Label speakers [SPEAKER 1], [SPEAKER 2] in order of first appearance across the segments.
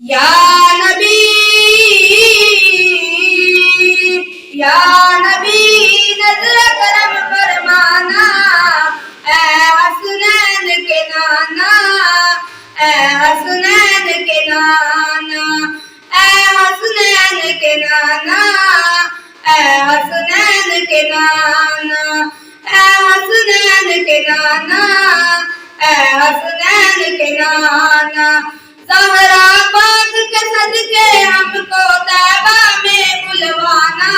[SPEAKER 1] या नबी या नबी नजर करम फरमाना, ऐ हसनैन के नाना, ऐ हसनैन के नाना, ऐ हसनैन के नाना, ऐ हसनैन के नाना, ऐ हसनैन के नाना, ऐ हसनैन के नाना। ज़हरा पाक के सदके हमको तैबा में बुलवाना,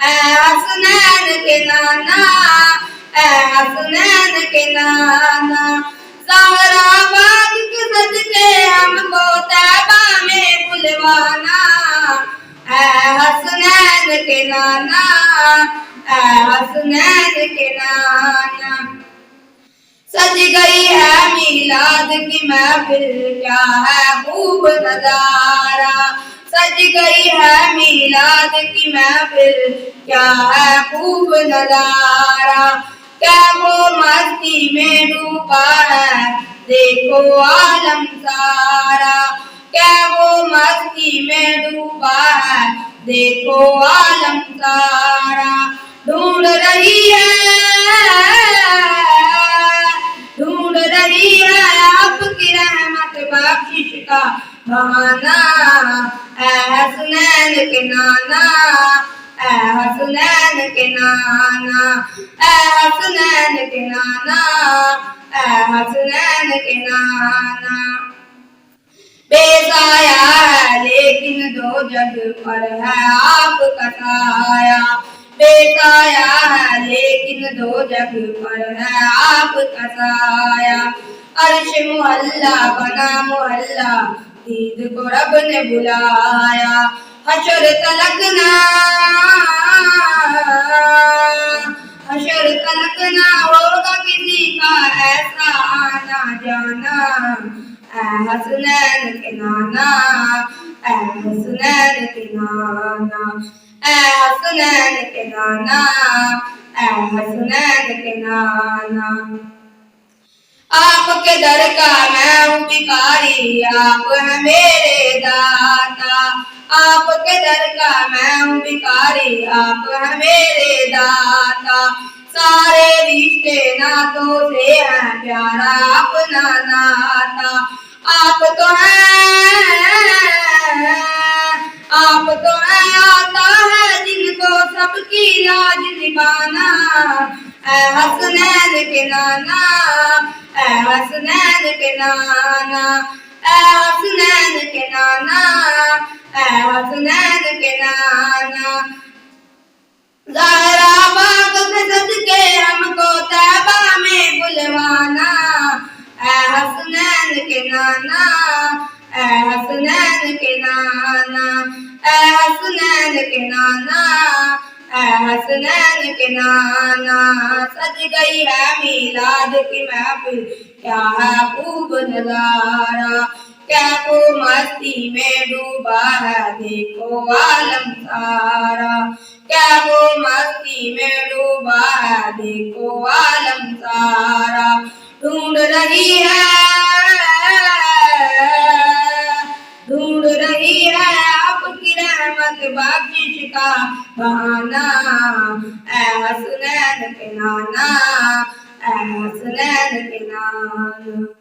[SPEAKER 1] ऐ हसनैन के नाना, ऐ हसनैन के नाना। ज़हरा पाक के सदके हमको तैबा में बुलवाना, ऐ हसनैन के नाना, ऐ हसनैन के नाना। सज गई है मीलाद की महफिल, क्या है खूब नजारा। सज गई है मीलाद की महफिल, क्या है खूब नजारा। क्या वो मस्ती में डूबा है देखो आलम सारा। क्या वो मस्ती में डूबा है देखो आलम सारा। ढूंढ रही है आपकी रहमत बख्शिश का बहाना, ऐ हसनैन के नाना, ऐ हसनैन के नाना, ऐ हसनैन के नाना, ऐ हसनैन के नाना। बेसाया है लेकिन दो जग पर है आपका साया। बेसाया है लेकिन दो जग पर है आपका साया। अर्श मुहल्ला बना मुहल्ला, ईद को रब ने बुलाया। हशर तलक ना होगा किसी का ऐसा आना जाना, ऐ हसनैन के नाना, ऐ हसनैन के नाना, ऐ हसनैन के नाना, ऐ हसनैन के नाना। आपके दर का मैं हूँ भिखारी, आप है मेरे दाता। आपके दर का मैं हूँ भिखारी, आप है मेरे दाता। सारे रिश्ते नातों से है प्यारा अपना नाता। आप तो है आता है जिनको सबकी लाज निभाना, ऐ हसनैन के नाना, ऐ हसनैन के नाना, ऐ हसनैन के नाना, ऐ हसनैन के नाना। ज़हरा पाक के सदके हमको तैबा में बुलवाना, ऐ हसनैन के नाना, ऐ हसनैन के नाना, ऐ हसनैन के नाना, ऐ हसनैन के नाना। सज गई है मीलाद की महफिल, क्या है खूब नजारा। क्या वो मस्ती में डूबा है देखो आलम सारा। क्या वो मस्ती में डूबा है देखो आलम सारा। ढूंढ रही है आपकी रहमत बख्शिश का बहाना, ऐ हसनैन के नाना, ऐ हसनैन के नाना।